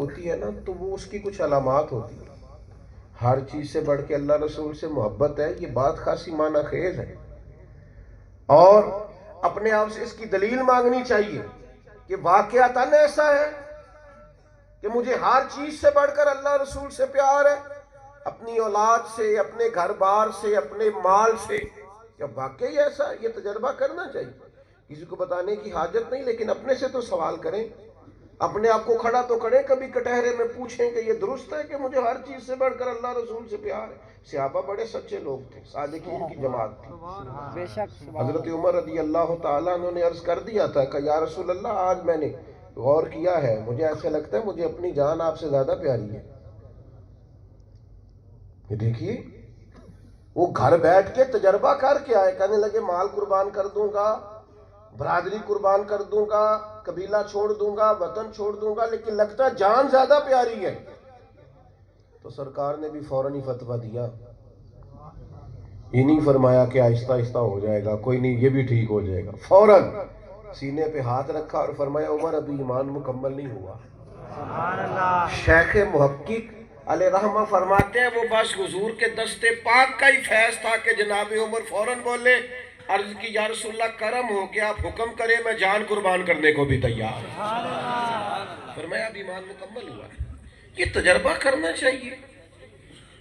ہوتی ہے نا تو وہ اس کی کچھ علامات ہوتی ہیں. ہر چیز سے بڑھ کے اللہ رسول سے محبت ہے، یہ بات خاصی معنی خیز ہے، اور اپنے آپ سے اس کی دلیل مانگنی چاہیے کہ واقعتاً ایسا ہے کہ مجھے ہر چیز سے بڑھ کر اللہ رسول سے پیار ہے، اپنی اولاد سے، اپنے گھر بار سے، اپنے مال سے. کیا واقعی ایسا ہے؟ یہ تجربہ کرنا چاہیے. کسی کو بتانے کی حاجت نہیں، لیکن اپنے سے تو سوال کریں، اپنے آپ کو کھڑا تو کریں، کبھی کٹہرے میں پوچھیں کہ یہ درست ہے کہ مجھے ہر چیز سے بڑھ کر اللہ رسول سے پیار ہے. صحابہ بڑے سچے لوگ تھے، صادقین کی جماعت تھی. بے شک. حضرت عمر رضی اللہ تعالیٰ عنہ نے عرض کر دیا تھا کہ یا رسول اللہ، آج میں نے غور کیا ہے، مجھے ایسا لگتا ہے مجھے اپنی جان آپ سے زیادہ پیاری ہے. یہ دیکھیے، وہ گھر بیٹھ کے تجربہ کر کے آئے، کہنے لگے مال قربان کر دوں گا، برادری قربان کر دوں گا، قبیلہ چھوڑ دوں گا، وطن چھوڑ دوں گا، لیکن لگتا ہے جان زیادہ پیاری ہے. تو سرکار نے بھی فوراً ہی فتویٰ دیا، یہ نہیں فرمایا کہ آہستہ آہستہ ہو جائے گا، کوئی نہیں یہ بھی ٹھیک ہو جائے گا. فوراً سینے پہ ہاتھ رکھا اور فرمایا عمر ابھی ایمان مکمل نہیں ہوا. سبحان اللہ. شیخ محقق علیہ رحمہ فرماتے ہیں وہ بس حضور کے دستے پاک کا ہی فیض تھا کہ جناب عمر فوراً بولے، عرض کی یا رسول اللہ کرم ہو کہ آپ حکم کریں، میں جان قربان کرنے کو بھی تیار ہوں. فرمایا اب ایمان مکمل ہوا. یہ تجربہ کرنا چاہیے.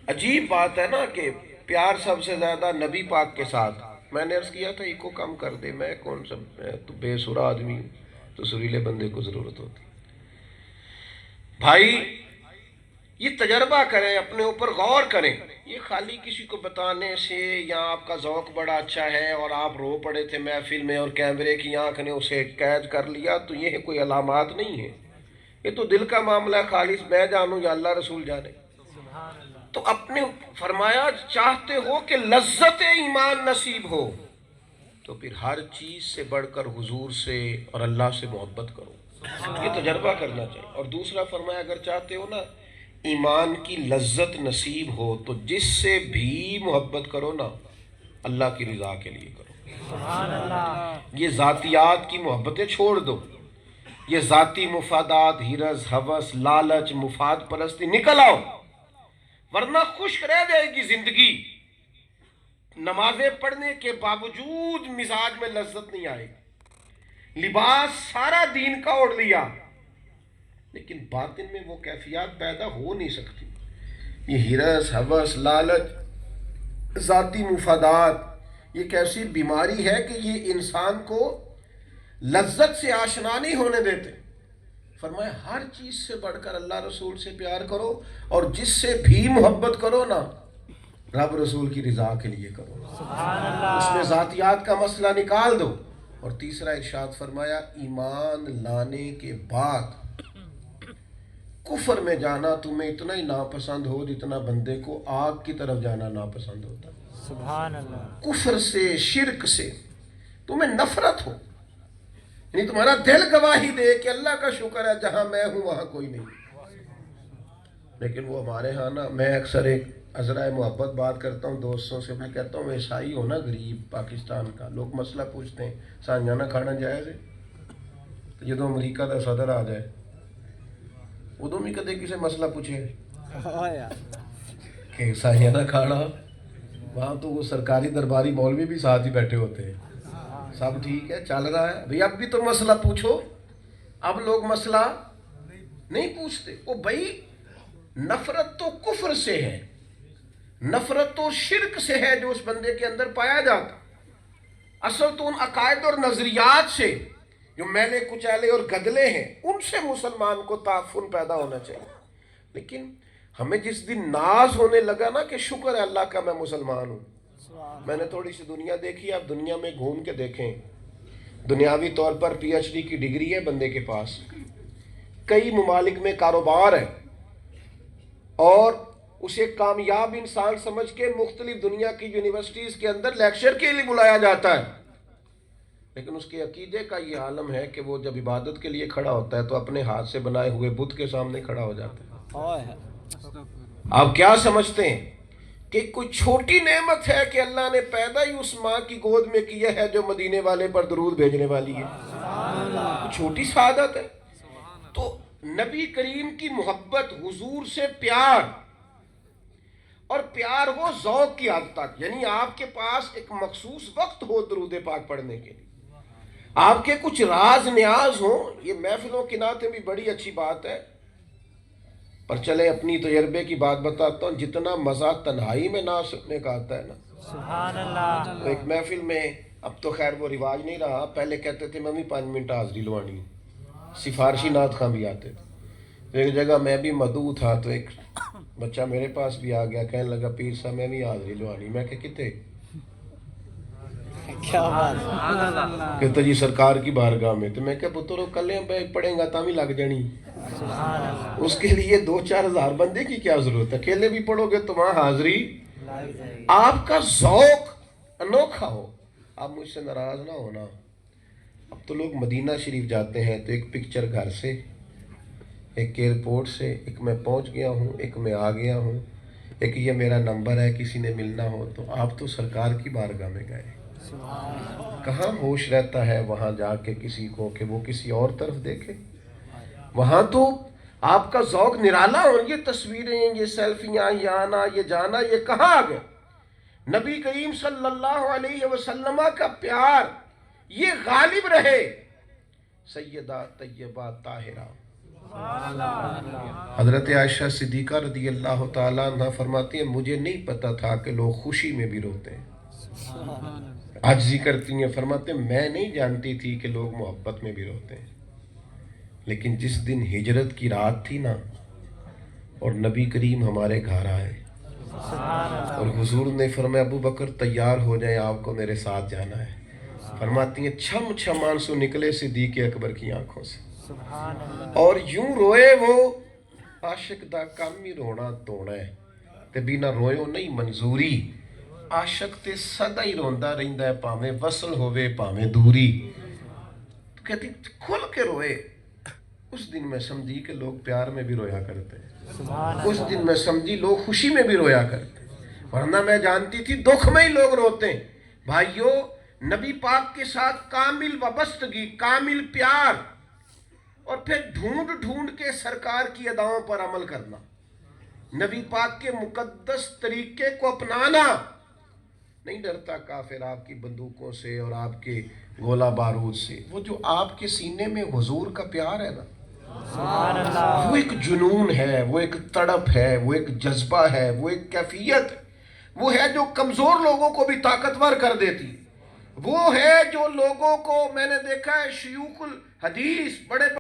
عجیب بات ہے نا کہ پیار سب سے زیادہ نبی پاک کے ساتھ. میں نے عرض کیا تھا ایک کو کم کر دے، میں کون سا، میں تو بے سرا آدمی ہوں، تو سریلے بندے کو ضرورت ہوتی. بھائی یہ تجربہ کریں، اپنے اوپر غور کریں. یہ خالی کسی کو بتانے سے یا آپ کا ذوق بڑا اچھا ہے اور آپ رو پڑے تھے محفل میں اور کیمرے کی آنکھ نے اسے قید کر لیا، تو یہ کوئی علامات نہیں ہے. یہ تو دل کا معاملہ ہے، خالص میں جانوں یا اللہ رسول جانے. تو اپنے فرمایا چاہتے ہو کہ لذت ایمان نصیب ہو تو پھر ہر چیز سے بڑھ کر حضور سے اور اللہ سے محبت کرو. یہ تجربہ کرنا چاہیے. اور دوسرا فرمایا اگر چاہتے ہو نا ایمان کی لذت نصیب ہو تو جس سے بھی محبت کرو نا اللہ کی رضا کے لیے کرو. سبحان اللہ. یہ ذاتیات کی محبتیں چھوڑ دو، یہ ذاتی مفادات، ہرس، ہوس، لالچ، مفاد پرستی نکل آؤ، ورنہ خشک رہ جائے گی زندگی. نمازیں پڑھنے کے باوجود مزاج میں لذت نہیں آئے گی. لباس سارا دین کا اوڑھ لیا لیکن باطن میں وہ کیفیات پیدا ہو نہیں سکتی. یہ ہرس، ہوس، لالچ، ذاتی مفادات، یہ کیسی بیماری ہے کہ یہ انسان کو لذت سے آشنا نہیں ہونے دیتے. فرمایا ہر چیز سے بڑھ کر اللہ رسول سے پیار کرو، اور جس سے بھی محبت کرو نا رب رسول کی رضا کے لیے کرو. سبحان اللہ. اس میں ذاتیات کا مسئلہ نکال دو. اور تیسرا ارشاد فرمایا ایمان لانے کے بعد کفر میں جانا تمہیں اتنا ہی ناپسند ہو جتنا بندے کو آگ کی طرف جانا ناپسند ہوتا. سبحان اللہ. کفر سے، شرک سے تمہیں نفرت ہو، یعنی تمہارا دل گواہی دے کہ اللہ کا شکر ہے جہاں میں ہوں وہاں کوئی نہیں. لیکن وہ ہمارے ہاں نا، میں اکثر ایک عذرائے محبت بات کرتا ہوں دوستوں سے، میں کہتا ہوں عیسائی ہو نا غریب پاکستان کا، لوگ مسئلہ پوچھتے ہیں سانجانہ کھانا جائز ہے؟ تو جدو امریکہ کا صدر آ جائے ادو بھی کدے کسی مسئلہ پوچھے کہ سانجانہ کھانا، وہاں تو وہ سرکاری درباری مولوی بھی ساتھ ہی بیٹھے ہوتے ہیں، سب ٹھیک ہے چل رہا ہے بھئی، اب بھی تو مسئلہ پوچھو. اب لوگ مسئلہ نہیں پوچھتے. وہ بھئی نفرت تو کفر سے ہے، نفرت تو شرک سے ہے جو اس بندے کے اندر پایا جاتا. اصل تو ان عقائد اور نظریات سے جو میلے کچیلے اور گدلے ہیں ان سے مسلمان کو تعفن پیدا ہونا چاہیے. لیکن ہمیں جس دن ناز ہونے لگا نا کہ شکر ہے اللہ کا میں مسلمان ہوں. میں نے تھوڑی سی دنیا دیکھی، آپ دنیا میں گھوم کے دیکھیں، دنیاوی طور پر پی ایچ ڈی کی ڈگری ہے بندے کے پاس، کئی ممالک میں کاروبار ہے، اور اسے کامیاب انسان سمجھ کے مختلف دنیا کی یونیورسٹیز کے اندر لیکچر کے لیے بلایا جاتا ہے. لیکن اس کے عقیدے کا یہ عالم ہے کہ وہ جب عبادت کے لیے کھڑا ہوتا ہے تو اپنے ہاتھ سے بنائے ہوئے بت کے سامنے کھڑا ہو جاتا ہے. آپ کیا سمجھتے ہیں کہ کوئی چھوٹی نعمت ہے کہ اللہ نے پیدا ہی اس ماں کی گود میں کیا ہے جو مدینے والے پر درود بھیجنے والی ہے؟ چھوٹی سعادت ہے. تو نبی کریم کی محبت، حضور سے پیار، اور پیار ہو ذوق کی حد تک، یعنی آپ کے پاس ایک مخصوص وقت ہو درود پاک پڑھنے کے لیے، آپ کے کچھ راز نیاز ہوں. یہ محفلوں کی نعتیں بھی بڑی اچھی بات ہے، پر چلے اپنی تجربے کی بات بتاتا ہوں. جتنا مزہ تنہائی میں نعت سننے کا آتا ہے نا، سبحان اللہ. تو ایک محفل میں، اب تو خیر وہ رواج نہیں رہا، پہلے کہتے تھے میں بھی 5 منٹ حاضری لوانی، سفارشی نعت خواں بھی آتے تھے. تو ایک جگہ میں بھی مدعو تھا، تو ایک بچہ میرے پاس بھی آ گیا، کہنے لگا پیر صاحب میں بھی حاضری لوانی. میں کہ کتے؟ کیا بات. کہتا جی سرکار کی بارگاہ میں. تو میں کہ پتر کلے پڑھیں گا تاں بھی لگ جانی. سبحان اللہ. اس کے لیے 2-4 ہزار بندے کی کیا ضرورت ہے؟ اکیلے بھی پڑھو گے تو وہاں حاضری. آپ کا ذوق انوکھا ہو. آپ مجھ سے ناراض نہ ہونا. اب تو لوگ مدینہ شریف جاتے ہیں تو ایک پکچر گھر سے، ایک ایئرپورٹ سے، ایک میں پہنچ گیا ہوں، ایک میں آ گیا ہوں، ایک یہ میرا نمبر ہے کسی نے ملنا ہو. تو آپ تو سرکار کی بارگاہ میں گئے. کہاں ہوش رہتا ہے وہاں جا کے کسی کو کہ وہ کسی اور طرف دیکھے؟ وہاں تو آپ کا ذوق نرالا ہو. یہ تصویریں، یہ سیلفیاں، یہ آنا یہ جانا، یہ کہاں آ گئے؟ نبی کریم صلی اللہ علیہ وسلم کا پیار یہ غالب رہے. سیدہ طیبہ طاہرہ حضرت عائشہ صدیقہ رضی اللہ تعالیٰ عنہ فرماتی ہیں مجھے نہیں پتا تھا کہ لوگ خوشی میں بھی روتے ہیں. عاجزی کرتی ہیں، فرماتے ہیں میں نہیں جانتی تھی کہ لوگ محبت میں بھی روتے ہیں. لیکن جس دن ہجرت کی رات تھی نا، اور نبی کریم ہمارے گھر آئے اور حضور نے فرمایا ابو بکر تیار ہو جائیں، آپ کو میرے ساتھ جانا ہے. فرماتی ہیں چھم چھم آنسو نکلے صدیق اکبر کی آنکھوں سے، اور یوں روئے وہ عاشق دا کام ہی رونا توڑا ہے تے بینا روئے نہیں منظوری. عاشق تے سدا ہی روندا رہندا ہے، پاویں وصل ہوئے پاویں دوری. تو کہتی کھل کے روئے. اس دن میں سمجھی کہ لوگ پیار میں بھی رویا کرتے ہیں. اس دن میں سمجھی لوگ خوشی میں بھی رویا کرتے ہیں، ورنہ میں جانتی تھی دکھ میں ہی لوگ روتے ہیں. بھائیو، نبی پاک کے ساتھ کامل وابستگی، کامل پیار، اور پھر ڈھونڈ ڈھونڈ کے سرکار کی اداؤں پر عمل کرنا، نبی پاک کے مقدس طریقے کو اپنانا. نہیں ڈرتا کافر آپ کی بندوقوں سے اور آپ کے گولہ بارود سے. وہ جو آپ کے سینے میں حضور کا پیار ہے نا، وہ ایک جنون ہے، وہ ایک تڑپ ہے، وہ ایک جذبہ ہے، وہ ایک کیفیت ہے. وہ ہے جو کمزور لوگوں کو بھی طاقتور کر دیتی. وہ ہے جو لوگوں کو، میں نے دیکھا ہے شیوخ الحدیث، بڑے